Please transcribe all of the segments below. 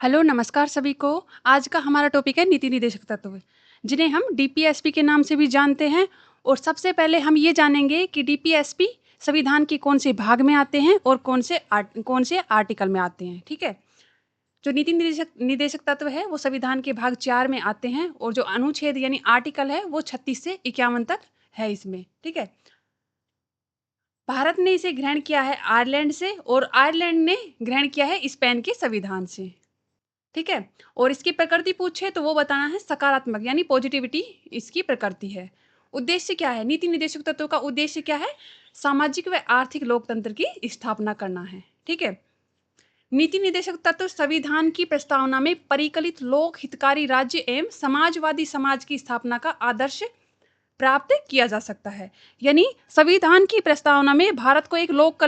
Hello, नमस्कार सभी को। आज का हमारा टॉपिक है नीति निर्देशक तत्व, जिन्हें हम डीपीएसपी के नाम से भी जानते हैं। और सबसे पहले हम ये जानेंगे कि डीपीएसपी संविधान के कौन से भाग में आते हैं और कौन से आर्टिकल में आते हैं। ठीक है। जो नीति निर्देशक निर्देशक तत्व है वो संविधान के भाग 4 में आते हैं, और जो अनुच्छेद यानी आर्टिकल है वो 36 से 51 तक है इसमें। ठीक है। भारत ने इसे ग्रहण किया है आयरलैंड से, और आयरलैंड ने ग्रहण किया है स्पेन के संविधान से। ठीक है। और इसकी प्रकृति पूछे तो वो बताना है सकारात्मक, यानी पॉजिटिविटी इसकी प्रकृति है। उद्देश्य क्या है? नीति निर्देशक तत्व का उद्देश्य क्या है? सामाजिक व आर्थिक लोकतंत्र की स्थापना करना है। ठीक है। नीति निर्देशक तत्व संविधान की प्रस्तावना में परिकलित लोक हितकारी राज्य एवं समाजवादी समाज की स्थापना का आदर्श प्राप्त किया जा सकता है। यानी संविधान की प्रस्तावना में भारत को एक लोक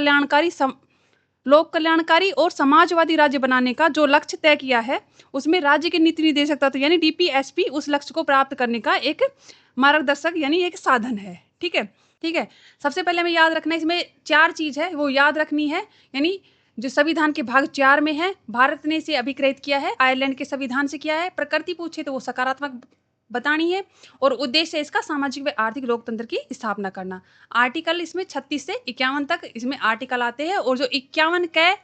कल्याणकारी और समाजवादी राज्य बनाने का जो लक्ष्य तय किया है, उसमें राज्य के नीति निर्देशक तत्व यानी डीपीएसपी उस लक्ष्य को प्राप्त करने का एक मार्गदर्शक यानी एक साधन है। ठीक है। ठीक है। सबसे पहले हमें याद रखना है, इसमें 4 चीज है वो याद रखनी है। यानी जो संविधान के भाग 4 में है, भारत ने इसे अभिकृत किया है, आयरलैंड के संविधान से किया है। प्रकृति पूछे तो वो सकारात्मक बतानी है, और उद्देश्य है इसका सामाजिक व आर्थिक लोकतंत्र की स्थापना करना। आर्टिकल इसमें 36 से 51 तक इसमें आर्टिकल आते हैं, और जो 51 का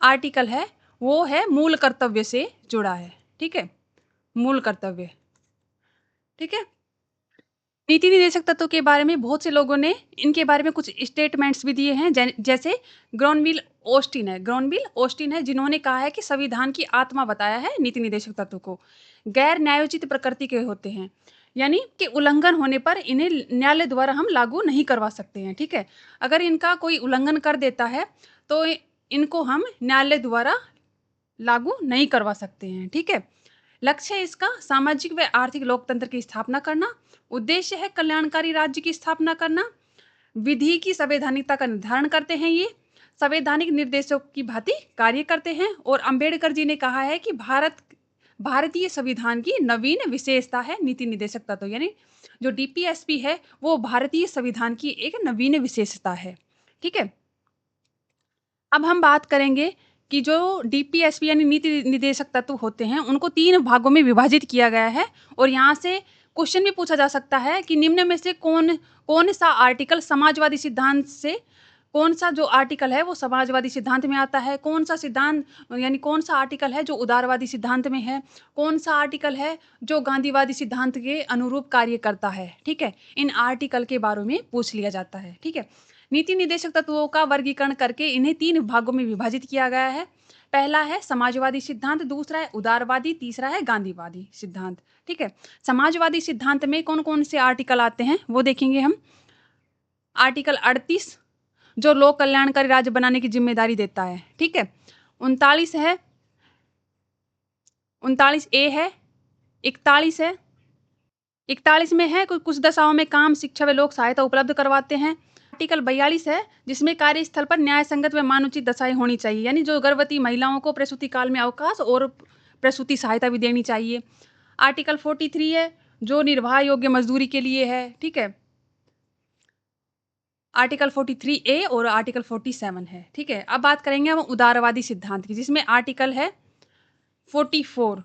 आर्टिकल है वो है मूल कर्तव्य से जुड़ा है। ठीक है। मूल कर्तव्य। ठीक है। नीति निर्देशक तत्व के बारे में बहुत से लोगों ने इनके बारे में कुछ स्टेटमेंट्स भी दिए हैं, जैसे ग्रॉनविल ऑस्टिन है जिन्होंने कहा है कि संविधान की आत्मा बताया है नीति निर्देशक तत्व को। गैर न्यायोचित प्रकृति के होते हैं, यानी कि उल्लंघन होने पर इन्हें न्यायालय द्वारा हम लागू नहीं करवा सकते हैं। ठीक है। अगर इनका कोई उल्लंघन कर देता है तो इनको हम न्यायालय द्वारा लागू नहीं करवा सकते हैं। ठीक है। लक्ष्य है इसका सामाजिक व आर्थिक लोकतंत्र की स्थापना करना। उद्देश्य है कल्याणकारी राज्य की स्थापना करना। विधि की संवैधानिकता का निर्धारण करते हैं, ये संवैधानिक निर्देशों की भांति कार्य करते हैं। और अंबेडकर जी ने कहा है कि भारतीय संविधान की नवीन विशेषता है नीति निर्देशक तत्व, यानी जो डीपीएसपी है वो भारतीय संविधान की एक नवीन विशेषता है। ठीक है। अब हम बात करेंगे कि जो डीपीएसपी यानी नीति निर्देशक तत्व होते हैं उनको 3 भागों में विभाजित किया गया है। और यहाँ से क्वेश्चन भी पूछा जा सकता है कि निम्न में से कौन सा आर्टिकल समाजवादी सिद्धांत से, कौन सा जो आर्टिकल है वो समाजवादी सिद्धांत में आता है, कौन सा सिद्धांत यानी कौन सा आर्टिकल है जो उदारवादी सिद्धांत में है, कौन सा आर्टिकल है जो गांधीवादी सिद्धांत के अनुरूप कार्य करता है। ठीक है। इन आर्टिकल के बारे में पूछ लिया जाता है। ठीक है। नीति निर्देशक तत्वों का वर्गीकरण करके इन्हें 3 भागों में विभाजित किया गया है। पहला है समाजवादी सिद्धांत, दूसरा है उदारवादी, तीसरा है गांधीवादी सिद्धांत। ठीक है। समाजवादी सिद्धांत में कौन कौन से आर्टिकल आते हैं वो देखेंगे हम। आर्टिकल 38 जो लोक कल्याणकारी राज्य बनाने की जिम्मेदारी देता है। ठीक है। 39 है, 39 ए है, 41 है, 41 में है कुछ दशाओं में काम, शिक्षा व लोक सहायता उपलब्ध करवाते हैं। आर्टिकल 42 है जिसमें कार्यस्थल पर न्याय संगत व मानुचित दशाएं होनी चाहिए, यानी जो गर्भवती महिलाओं को प्रसूति काल में अवकाश और प्रसूति सहायता भी देनी चाहिए। आर्टिकल 43 है जो निर्वाह योग्य मजदूरी के लिए है। ठीक है। आर्टिकल 43 ए और आर्टिकल 47 है। ठीक है। अब बात करेंगे हम उदारवादी सिद्धांत की, जिसमें आर्टिकल है 44।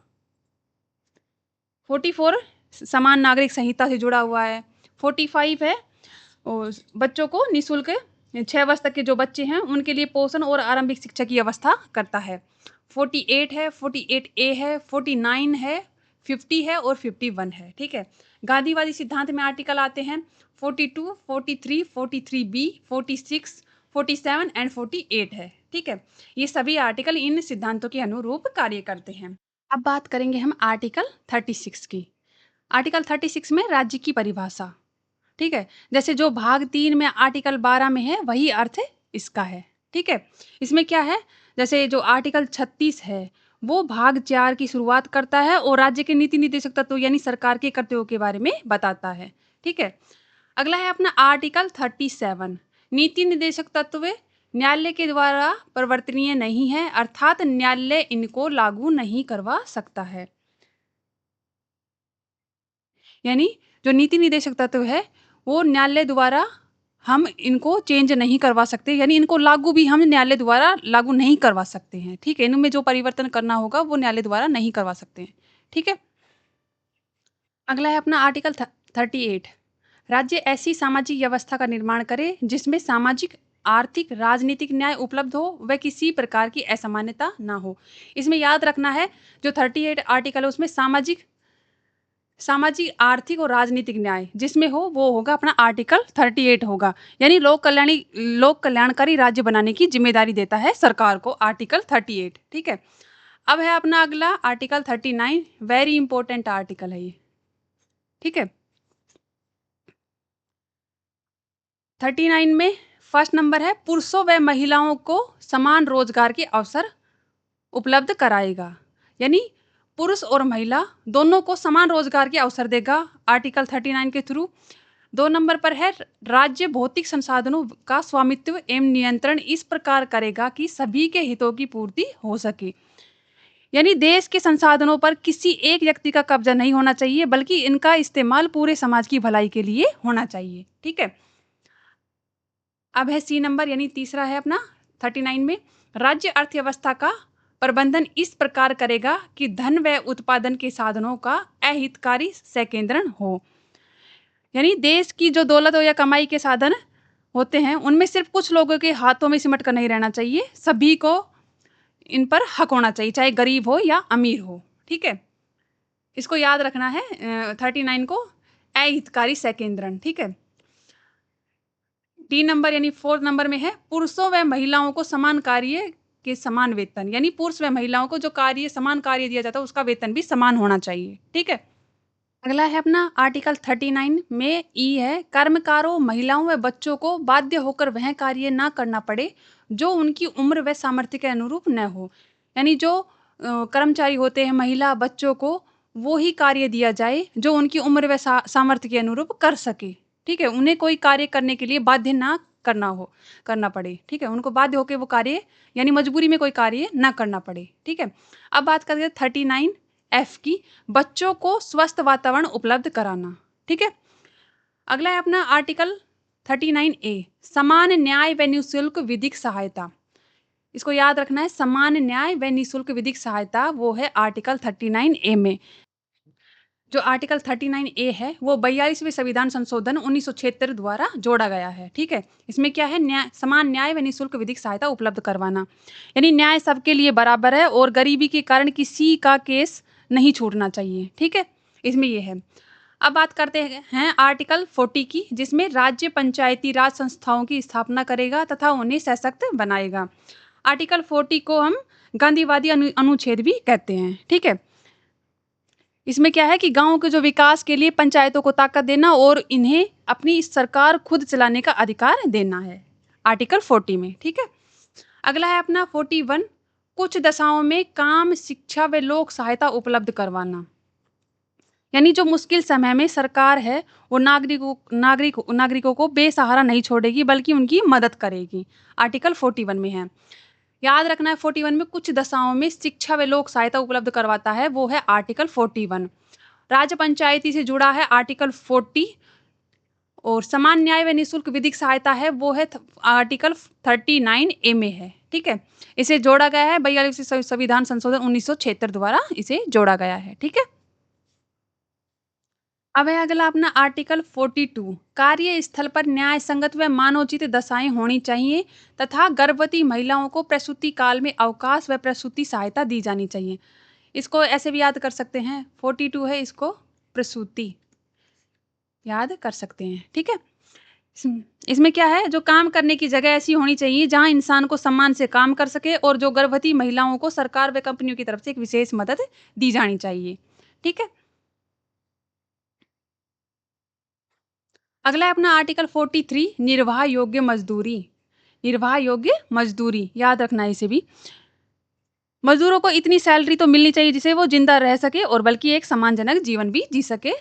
44 समान नागरिक संहिता से जुड़ा हुआ है। 45 है और बच्चों को निःशुल्क 6 वर्ष तक के जो बच्चे हैं उनके लिए पोषण और आरंभिक शिक्षा की व्यवस्था करता है। 48 है, 48 ए है, 49 है, 50 है और 51 है। ठीक है। गांधीवादी सिद्धांत में आर्टिकल आते हैं 42, 43, 43 बी, 46, 47 एंड 48 है। ठीक है। ये सभी आर्टिकल इन सिद्धांतों के अनुरूप कार्य करते हैं। अब बात करेंगे हम आर्टिकल 36 की। आर्टिकल 36 में राज्य की परिभाषा। ठीक है। जैसे जो भाग 3 में आर्टिकल 12 में है वही अर्थ इसका है। ठीक है। इसमें क्या है, जैसे जो आर्टिकल 36 है वो भाग 4 की शुरुआत करता है और राज्य के नीति निर्देशक तत्व यानी सरकार के कर्तव्यों के बारे में बताता है। ठीक है। अगला है अपना आर्टिकल 37। नीति निर्देशक तत्व न्यायालय के द्वारा परिवर्तनीय नहीं है, अर्थात न्यायालय इनको लागू नहीं करवा सकता है। यानी जो नीति निर्देशक तत्व है वो न्यायालय द्वारा हम इनको चेंज नहीं करवा सकते, यानी इनको लागू भी हम न्यायालय द्वारा लागू नहीं करवा सकते हैं, ठीक है? इनमें जो परिवर्तन करना होगा वो न्यायालय द्वारा नहीं करवा सकते हैं, ठीक है? अगला है अपना आर्टिकल 38। राज्य ऐसी सामाजिक व्यवस्था का निर्माण करे जिसमें सामाजिक, आर्थिक, राजनीतिक न्याय उपलब्ध हो व किसी प्रकार की असमानता ना हो। इसमें याद रखना है जो 38 आर्टिकल है उसमें सामाजिक सामाजिक, आर्थिक और राजनीतिक न्याय जिसमें हो वो होगा अपना आर्टिकल 38 होगा। यानी लोक कल्याणकारी राज्य बनाने की जिम्मेदारी देता है सरकार को आर्टिकल 38, ठीक है? अब है अपना अगला आर्टिकल 39, वेरी इंपॉर्टेंट आर्टिकल है ये, ठीक है? 39 में फर्स्ट नंबर है पुरुषों व महिलाओं को समान रोजगार के अवसर उपलब्ध कराएगा। यानी पुरुष और महिला दोनों को समान रोजगार के अवसर देगा आर्टिकल 39 के थ्रू। 2 नंबर पर है राज्य भौतिक संसाधनों का स्वामित्व एवं नियंत्रण इस प्रकार करेगा कि सभी के हितों की पूर्ति हो सके। यानी देश के संसाधनों पर किसी एक व्यक्ति का कब्जा नहीं होना चाहिए, बल्कि इनका इस्तेमाल पूरे समाज की भलाई के लिए होना चाहिए, ठीक है? अब है सी नंबर, यानी तीसरा है अपना 39 में राज्य अर्थव्यवस्था का प्रबंधन इस प्रकार करेगा कि धन व उत्पादन के साधनों का अहितकारी संकेंद्रण हो। यानी देश की जो दौलत हो या कमाई के साधन होते हैं उनमें सिर्फ कुछ लोगों के हाथों में सिमट कर नहीं रहना चाहिए, सभी को इन पर हक होना चाहिए, चाहे गरीब हो या अमीर हो, ठीक है? इसको याद रखना है 39 को, अहितकारी संकेंद्रण, ठीक है? डी नंबर यानी 4 नंबर में है पुरुषों व महिलाओं को समान कार्य के समान वेतन। यानी पुरुष व महिलाओं को जो कार्य समान कार्य दिया जाता है उसका वेतन भी समान होना चाहिए, ठीक है? अगला है अपना आर्टिकल 39 में ई है कर्मकारों, महिलाओं व बच्चों को बाध्य होकर वह कार्य ना करना पड़े जो उनकी उम्र व सामर्थ्य के अनुरूप न हो। यानी जो कर्मचारी होते हैं, महिला, बच्चों को वो ही कार्य दिया जाए जो उनकी उम्र व सामर्थ्य के अनुरूप कर सके, ठीक है? उन्हें कोई कार्य करने के लिए बाध्य ना करना पड़े, ठीक है? उनको बाध्य होकर वो कार्य, यानी मजबूरी में कोई कार्य ना करना पड़े, ठीक है? अब बात करते हैं 39 एफ की, बच्चों को स्वस्थ वातावरण उपलब्ध कराना, ठीक है? अगला है अपना आर्टिकल 39 ए, समान न्याय व निःशुल्क विधिक सहायता। इसको याद रखना है, समान न्याय व निःशुल्क विधिक सहायता वो है आर्टिकल 39 ए में। जो आर्टिकल 39 ए है वो 42वें संविधान संशोधन 1976 द्वारा जोड़ा गया है, ठीक है? इसमें क्या है, समान न्याय व निःशुल्क विधिक सहायता उपलब्ध करवाना। यानी न्याय सबके लिए बराबर है और गरीबी के कारण किसी का केस नहीं छूटना चाहिए, ठीक है? इसमें ये है। अब बात करते हैं आर्टिकल 40 की, जिसमें राज्य पंचायती राज संस्थाओं की स्थापना करेगा तथा उन्हें सशक्त बनाएगा। आर्टिकल 40 को हम गांधीवादी अनुच्छेद भी कहते हैं, ठीक है? इसमें क्या है कि गाँव के जो विकास के लिए पंचायतों को ताकत देना और इन्हें अपनी सरकार खुद चलाने का अधिकार देना है, आर्टिकल 40 में, ठीक है? अगला है अपना 41, कुछ दशाओं में काम, शिक्षा व लोक सहायता उपलब्ध करवाना। यानी जो मुश्किल समय में सरकार है वो नागरिकों को बेसहारा नहीं छोड़ेगी, बल्कि उनकी मदद करेगी, आर्टिकल 41 में है। याद रखना है 41 में कुछ दशाओं में शिक्षा व लोक सहायता उपलब्ध करवाता है, वो है आर्टिकल 41। राज्य पंचायती से जुड़ा है आर्टिकल 40, और समान न्याय व निःशुल्क विधिक सहायता है वो है आर्टिकल 39 ए में है, ठीक है? इसे जोड़ा गया है 42वें संविधान संशोधन 1976 द्वारा इसे जोड़ा गया है, ठीक है? अब है अगला अपना आर्टिकल 42, कार्यस्थल पर न्याय संगत व मानवोचित दशाएं होनी चाहिए तथा गर्भवती महिलाओं को प्रसूति काल में अवकाश व प्रसूति सहायता दी जानी चाहिए। इसको ऐसे भी याद कर सकते हैं, 42 है, इसको प्रसूति याद कर सकते हैं, ठीक है? इसमें क्या है, जो काम करने की जगह ऐसी होनी चाहिए जहां इंसान को सम्मान से काम कर सके और जो गर्भवती महिलाओं को सरकार व कंपनियों की तरफ से एक विशेष मदद दी जानी चाहिए, ठीक है? अगला है अपना आर्टिकल 43, निर्वाह योग्य मजदूरी। निर्वाह योग्य मजदूरी याद रखना है इसे भी। मजदूरों को इतनी सैलरी तो मिलनी चाहिए जिससे वो जिंदा रह सके और बल्कि एक सम्मानजनक जीवन भी जी सके,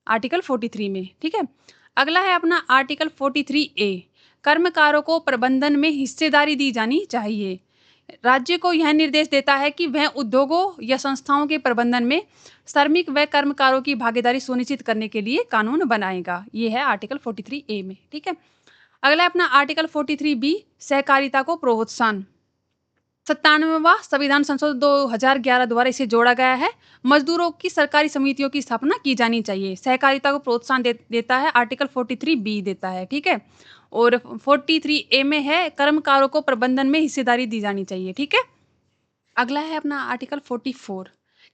आर्टिकल 43 में, ठीक है? अगला है अपना आर्टिकल 43 ए, कर्मकारों को प्रबंधन में हिस्सेदारी दी जानी चाहिए। राज्य को यह निर्देश देता है कि वह उद्योगों या संस्थाओं के प्रबंधन में श्रमिक व कर्मकारों की भागीदारी सुनिश्चित करने के लिए कानून बनाएगा। ये है आर्टिकल 43 ए में, ठीक है? अगला है अपना आर्टिकल 43 बी, सहकारिता को प्रोत्साहन। 97वां संविधान संशोधन 2011 द्वारा इसे जोड़ा गया है। मजदूरों की सरकारी समितियों की स्थापना की जानी चाहिए। सहकारिता को प्रोत्साहन देता है, आर्टिकल 43 बी देता है, ठीक है। और 43 ए में है, कर्मकारों को प्रबंधन में हिस्सेदारी दी जानी चाहिए, ठीक है। अगला है अपना आर्टिकल 44,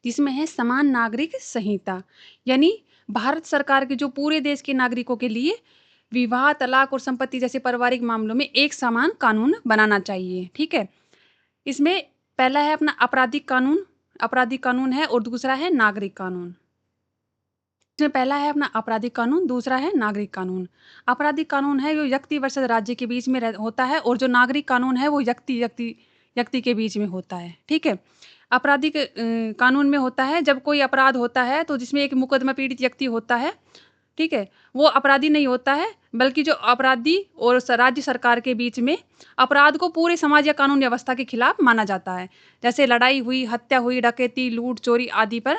जिसमें है समान नागरिक संहिता, यानी भारत सरकार के जो पूरे देश के नागरिकों के लिए विवाह, तलाक और संपत्ति जैसे पारिवारिक मामलों में एक समान कानून बनाना चाहिए, ठीक है। इसमें पहला है अपना आपराधिक कानून है, और दूसरा है नागरिक कानून। इसमें पहला है अपना आपराधिक कानून, दूसरा है नागरिक कानून। आपराधिक कानून है जो व्यक्ति वर्सेस राज्य के बीच में होता है, और जो नागरिक कानून है वो व्यक्ति के बीच में होता है, ठीक है। आपराधिक कानून में होता है जब कोई अपराध होता है तो जिसमें एक मुकदमा पीड़ित व्यक्ति होता है, ठीक है, वो अपराधी नहीं होता है, बल्कि जो अपराधी और राज्य सरकार के बीच में अपराध को पूरे समाज या कानून व्यवस्था के खिलाफ माना जाता है। जैसे लड़ाई हुई, हत्या हुई, डकैती, लूट, चोरी आदि पर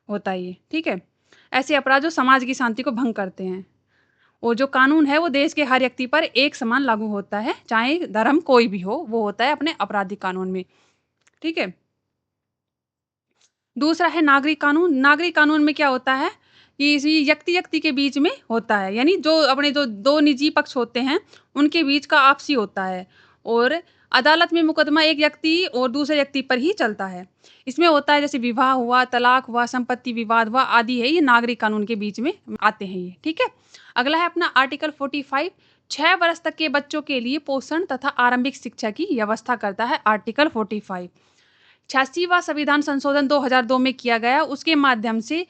होता है ये, ठीक है। ऐसे अपराध जो समाज की शांति को भंग करते हैं। और जो कानून है वो देश के हर व्यक्ति पर एक समान लागू होता है, चाहे धर्म कोई भी हो, वो होता है अपने आपराधिक कानून में, ठीक है। दूसरा है नागरिक कानून। नागरिक कानून में क्या होता है कि इसी व्यक्ति-व्यक्ति के बीच में होता है, यानी जो अपने जो 2 निजी पक्ष होते हैं, उनके बीच का आपसी होता है, और अदालत में मुकदमा एक व्यक्ति और दूसरे व्यक्ति पर ही चलता है। इसमें होता है जैसे विवाह हुआ, तलाक हुआ, संपत्ति विवाद हुआ आदि है, ये नागरिक कानून के बीच में आते हैं ये, ठीक है। अगला है अपना आर्टिकल 45, 6 वर्ष तक के बच्चों के लिए पोषण तथा आरंभिक शिक्षा की व्यवस्था करता है, आर्टिकल 45। 86वां संविधान संशोधन 2002 में किया गया, उसके माध्यम से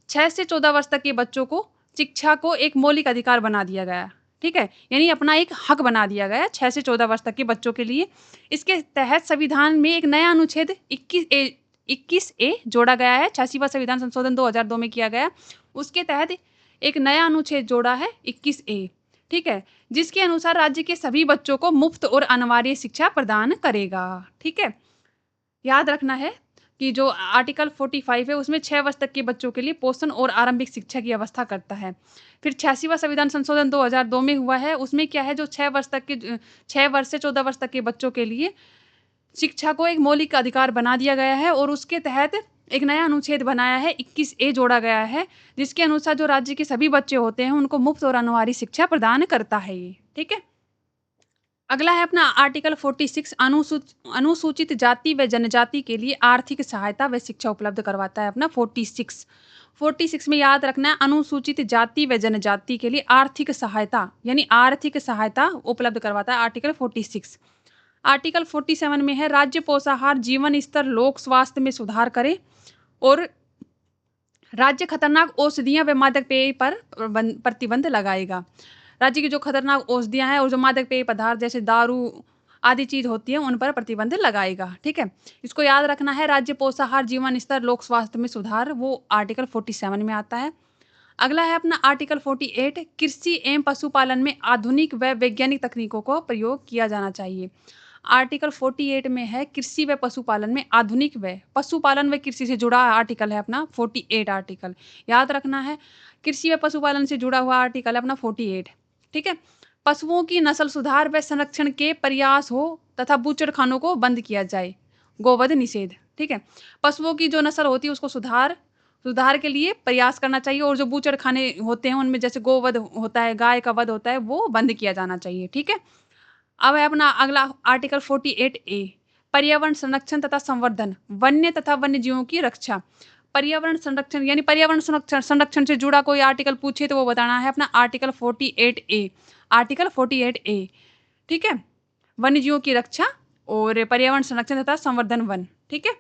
6 से 14 वर्ष तक के बच्चों को शिक्षा को एक मौलिक अधिकार बना दिया गया, ठीक है? यानी अपना एक हक बना दिया गया 6 से 14 वर्ष तक के बच्चों के लिए। इसके तहत संविधान में एक नया अनुच्छेद 21 ए जोड़ा गया है, 86वां संविधान संशोधन 2002 में किया गया। उसके तहत एक नया अनुच्छेद जोड़ा है 21 ए, ठीक है? जिसके अनुसार राज्य के सभी बच्चों को मुफ्त और अनिवार्य शिक्षा प्रदान करेगा, ठीक है? याद रखना है कि जो आर्टिकल 45 है उसमें 6 वर्ष तक के बच्चों के लिए पोषण और आरंभिक शिक्षा की व्यवस्था करता है। फिर 86वां संविधान संशोधन 2002 में हुआ है, उसमें क्या है जो 6 वर्ष से 14 वर्ष तक के बच्चों के लिए शिक्षा को एक मौलिक अधिकार बना दिया गया है, और उसके तहत एक नया अनुच्छेद बनाया है 21 ए जोड़ा गया है, जिसके अनुसार जो राज्य के सभी बच्चे होते हैं उनको मुफ्त और अनिवार्य शिक्षा प्रदान करता है ये, ठीक है? अगला है अपना आर्टिकल 46, अनुसूचित जाति व जनजाति के लिए आर्थिक सहायता व शिक्षा उपलब्ध करवाता है अपना 46 में याद रखना है, अनुसूचित जाति व जनजाति के लिए आर्थिक सहायता, यानी आर्थिक सहायता उपलब्ध करवाता है आर्टिकल 46। आर्टिकल 47 में है, राज्य पोषाहार, जीवन स्तर, लोक स्वास्थ्य में सुधार करे, और राज्य खतरनाक औषधियां व मादक पेय पर प्रतिबंध लगाएगा। राज्य की जो खतरनाक औषधियाँ हैं और जो मादक पेय पदार्थ जैसे दारू आदि चीज़ होती है, उन पर प्रतिबंध लगाएगा, ठीक है? इसको याद रखना है, राज्य पोषाहार, जीवन स्तर, लोक स्वास्थ्य में सुधार, वो आर्टिकल 47 में आता है। अगला है अपना आर्टिकल 48, कृषि एवं पशुपालन में आधुनिक व वैज्ञानिक तकनीकों को प्रयोग किया जाना चाहिए। आर्टिकल 48 में है, कृषि व पशुपालन में आधुनिक व पशुपालन व कृषि से जुड़ा आर्टिकल है अपना 48 आर्टिकल। याद रखना है, कृषि व पशुपालन से जुड़ा हुआ आर्टिकल है अपना 48, ठीक है? पशुओं की नस्ल सुधार व संरक्षण के प्रयास हो तथा बूचड़खानों को बंद किया जाए। गोवध निषेध, ठीक है? पशुओं की जो नस्ल होती है उसको सुधार के लिए प्रयास करना चाहिए, और जो बूचड़खाने होते हैं उनमें जैसे गोवध होता है, गाय का वध होता है, वो बंद किया जाना चाहिए, ठीक है? अब है अपना अगला आर्टिकल 48 ए, पर्यावरण संरक्षण तथा संवर्धन, वन्य तथा वन्य जीवों की रक्षा। पर्यावरण संरक्षण यानी पर्यावरण संरक्षण से जुड़ा कोई आर्टिकल पूछे तो वो बताना है अपना आर्टिकल 48 ए, आर्टिकल 48 ए, ठीक है? वन्य जीवों की रक्षा और पर्यावरण संरक्षण तथा संवर्धन वन, ठीक है?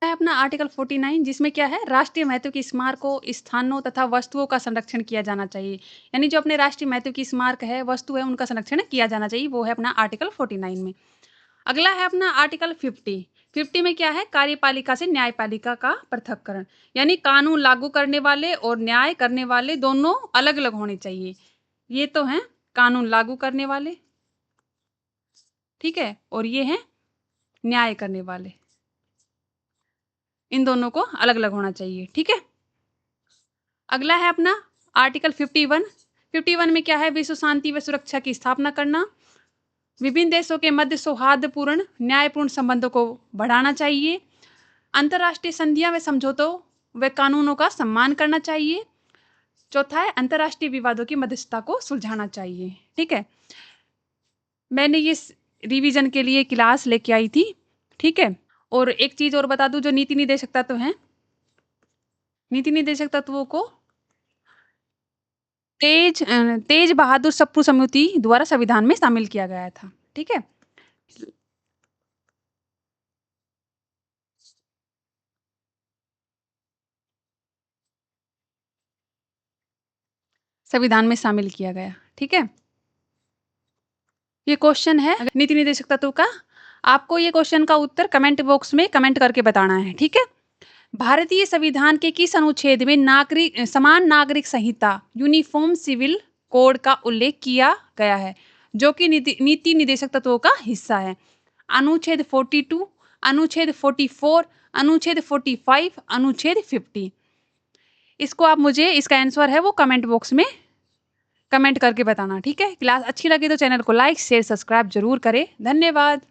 है अपना आर्टिकल 49, जिसमें क्या है, राष्ट्रीय महत्व की स्मारकों, स्थानों तथा वस्तुओं का संरक्षण किया जाना चाहिए। यानी जो अपने राष्ट्रीय महत्व की स्मारक है, वस्तु है, उनका संरक्षण किया जाना चाहिए, वो है अपना आर्टिकल 49 में। अगला है अपना आर्टिकल 50 में क्या है, कार्यपालिका से न्यायपालिका का पृथक्करण, यानी कानून लागू करने वाले और न्याय करने वाले दोनों अलग अलग होने चाहिए। ये तो हैं कानून लागू करने वाले, ठीक है, और ये हैं न्याय करने वाले, इन दोनों को अलग अलग होना चाहिए, ठीक है? अगला है अपना आर्टिकल 51, 51 में क्या है, विश्व शांति व सुरक्षा की स्थापना करना। विभिन्न देशों के मध्य सौहार्दपूर्ण न्यायपूर्ण संबंधों को बढ़ाना चाहिए। अंतर्राष्ट्रीय संधियां व समझौतों व कानूनों का सम्मान करना चाहिए। चौथा है, अंतर्राष्ट्रीय विवादों की मध्यस्थता को सुलझाना चाहिए। ठीक है, मैंने ये रिवीजन के लिए क्लास लेके आई थी। ठीक है, और एक चीज और बता दूं, जो नीति निर्देशक तत्व हैं, नीति निर्देशक तत्वों को तेज बहादुर सप्रू समिति द्वारा संविधान में शामिल किया गया था। ठीक है, संविधान में शामिल किया गया। ठीक है, ये क्वेश्चन है नीति निर्देशक तत्व का। आपको ये क्वेश्चन का उत्तर कमेंट बॉक्स में कमेंट करके बताना है। ठीक है, भारतीय संविधान के किस अनुच्छेद में समान नागरिक संहिता यूनिफॉर्म सिविल कोड का उल्लेख किया गया है, जो कि नीति निर्देशक तत्वों का हिस्सा है? अनुच्छेद 42, अनुच्छेद 44, अनुच्छेद 45, अनुच्छेद 50। इसको आप मुझे, इसका आंसर है वो कमेंट बॉक्स में कमेंट करके बताना। ठीक है, क्लास अच्छी लगी तो चैनल को लाइक शेयर सब्सक्राइब जरूर करें। धन्यवाद।